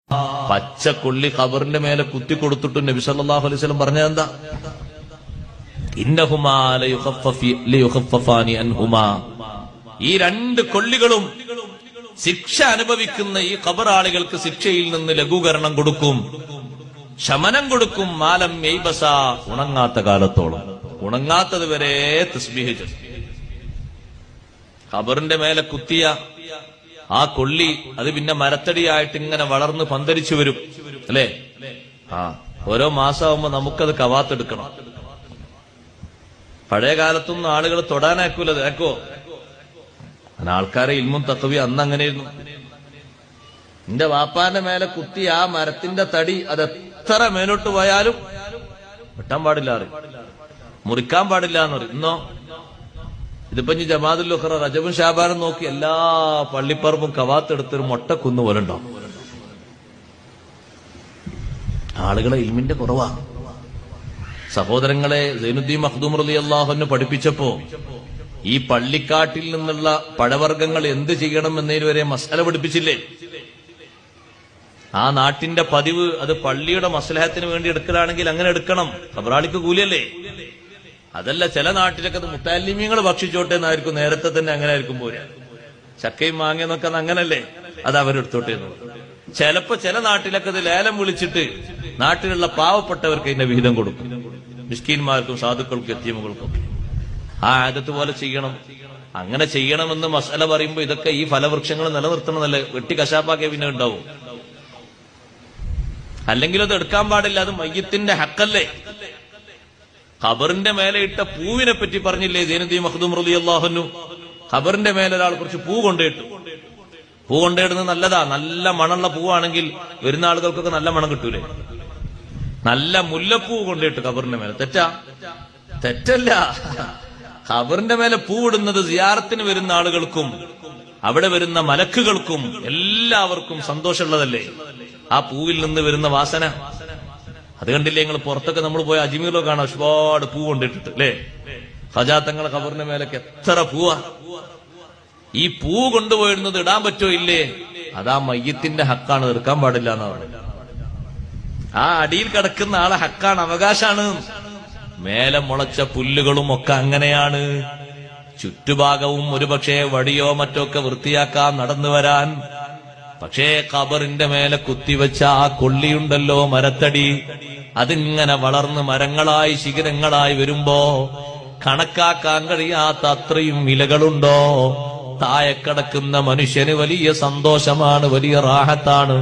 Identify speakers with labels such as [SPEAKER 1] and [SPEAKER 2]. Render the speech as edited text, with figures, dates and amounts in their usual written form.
[SPEAKER 1] പച്ചക്കൊള്ളി ഖബറിന്റെ മേലെ കുത്തി കൊടുത്തിട്ട് നബി സല്ലല്ലാഹു അലൈഹി വസല്ലം പറഞ്ഞതെന്താ? ഇന്നഹുമാ ലയുഖഫഫാനി അൻഹുമാ, ഈ രണ്ട് കൊള്ളികളും ശിക്ഷ അനുഭവിക്കുന്ന ഈ ഖബർ ആളുകൾക്ക് ശിക്ഷയിൽ നിന്ന് ലഘൂകരണം കൊടുക്കും, ശമനം കൊടുക്കും. മാലം യൈബസ, ഉണങ്ങാത്ത കാലത്തോളം, ഉണങ്ങാത്തത് വരെ തസ്ബീഹ് ചൊല്ലും. ഖബറിന്റെ മേലെ കുത്തിയ ആ കൊള്ളി അത് പിന്നെ മരത്തടിയായിട്ട് ഇങ്ങനെ വളർന്ന് പന്തരിച്ചു വരും, അല്ലേ? ഓരോ മാസമാകുമ്പോ നമുക്കത് കവാത്തെടുക്കണം. പഴയ കാലത്തൊന്നും ആളുകൾ തൊടാനാക്കൂലത്, ആക്കോ? ആൾക്കാരെ ഇൽമും തഖ്വയും അന്ന് അങ്ങനെയായിരുന്നു. എന്റെ വാപ്പാന്റെ മേലെ കുത്തി ആ മരത്തിന്റെ തടി അത് എത്ര മേലോട്ട് പോയാലും വെട്ടാൻ പാടില്ല, മുറിക്കാൻ പാടില്ല എന്ന് പറയും. ഇന്നോ ഇതിപ്പോ ജമാഅത്തുൽ ഉഖറ റജബും ഷാബാനും നോക്കി എല്ലാ പള്ളിപ്പറമ്പും കവാത്തെടുത്തൊരു മൊട്ടക്കുന്ന് പോലെ ഉണ്ടാവും. ആളുകളെ ഇൽമിന്റെ കുറവാ. സഹോദരങ്ങളെ, സൈനുദ്ദീൻ മഖ്ദൂം റളിയല്ലാഹു അൻഹു പഠിപ്പിച്ചപ്പോ ഈ പള്ളിക്കാട്ടിൽ നിന്നുള്ള പഴവർഗ്ഗങ്ങൾ എന്ത് ചെയ്യണം എന്നതിന് വരെ മസ്അല പഠിപ്പിച്ചില്ലേ? ആ നാട്ടിന്റെ പതിവ് അത് പള്ളിയുടെ മസ്ലഹത്തിന് വേണ്ടി എടുക്കലാണെങ്കിൽ അങ്ങനെ എടുക്കണം, ഖബറാളിക്ക് കൂലിയല്ലേ? അതല്ല, ചില നാട്ടിലൊക്കെ അത് മുത്തല്ലിമീങ്ങൾ ഭക്ഷിച്ചോട്ടെ എന്നായിരിക്കും, നേരത്തെ തന്നെ അങ്ങനെ ആയിരിക്കും പോരാ. ചക്കയും മാങ്ങയെന്നൊക്കെ അങ്ങനല്ലേ, അത് അവരെടുത്തോട്ടെ എന്ന്. ചിലപ്പോ ചില നാട്ടിലൊക്കെ അത് ലേലം വിളിച്ചിട്ട് നാട്ടിലുള്ള പാവപ്പെട്ടവർക്ക് അതിന്റെ വിഹിതം കൊടുക്കും, മിസ്കീന്മാർക്കും സാധുക്കൾക്കും യതീമുകൾക്കും. ആ ആദത്ത് പോലെ ചെയ്യണം. അങ്ങനെ ചെയ്യണമെന്ന് മസ്അല പറയുമ്പോ ഇതൊക്കെ ഈ ഫലവൃക്ഷങ്ങൾ നിലനിർത്തണമെന്നല്ലേ, വെട്ടി കശാപ്പാക്കിയ പിന്നെ ഉണ്ടാവും. അല്ലെങ്കിൽ അത് എടുക്കാൻ പാടില്ല, അത് മയ്യത്തിന്റെ ഹക്കല്ലേ. ഖബറിന്റെ മേലെ ഇട്ട പൂവിനെ പറ്റി പറഞ്ഞില്ലേ സൈനുദ്ദീൻ മഖ്ദൂം റളിയല്ലാഹു അൻഹു? ഖബറിന്റെ മേലെ ഒരാൾ കുറച്ച് പൂ കൊണ്ടിട്ടു. പൂ കൊണ്ടിടുന്നത് നല്ലതാ, നല്ല മണമുള്ള പൂവാണെങ്കിൽ വരുന്ന ആളുകൾക്കൊക്കെ നല്ല മണം കിട്ടൂലേ? നല്ല മുല്ലപ്പൂ കൊണ്ടിട്ട് ഖബറിന്റെ മേലെ തെറ്റല്ല. ഖബറിന്റെ മേലെ പൂവിടുന്നത് സിയാറത്തിന് വരുന്ന ആളുകൾക്കും അവിടെ വരുന്ന മലക്കുകൾക്കും എല്ലാവർക്കും സന്തോഷമുള്ളതല്ലേ? ആ പൂവിൽ നിന്ന് വരുന്ന വാസന അത് കണ്ടില്ലേ നിങ്ങൾ? പുറത്തൊക്കെ നമ്മൾ പോയ അജ്മീറിലോ കാണാം, ഒരുപാട് പൂ കൊണ്ടിട്ടിട്ട്, അല്ലേ? ഖജാ തങ്ങളെ ഖബറിന്റെ മേലൊക്കെ എത്ര പൂവാ. ഈ പൂ കൊണ്ടുപോയിരുന്നത് ഇടാൻ പറ്റോ ഇല്ലേ? അതാ മയ്യത്തിന്റെ ഹക്കാണ്, എടുക്കാൻ പാടില്ല എന്നാണ്. ആ അടിയിൽ കിടക്കുന്ന ആളെ ഹക്കാണ്, അവകാശാണ്. മേലെ മുളച്ച പുല്ലുകളും ഒക്കെ അങ്ങനെയാണ്. ചുറ്റുഭാഗവും ഒരുപക്ഷെ വടിയോ മറ്റോ ഒക്കെ വൃത്തിയാക്കാൻ നടന്നു വരാൻ. പക്ഷേ ഖബറിന്റെ മേലെ കുത്തിവെച്ച ആ കൊള്ളിയുണ്ടല്ലോ, മരത്തടി, അതിങ്ങനെ വളർന്ന് മരങ്ങളായി ശിഖരങ്ങളായി വരുമ്പോ കണക്കാക്കാൻ കഴിയാത്ത അത്രയും ഇലകളുണ്ടോ? താഴെ കിടക്കുന്ന മനുഷ്യന് വലിയ സന്തോഷമാണ്, വലിയ റാഹത്താണ്.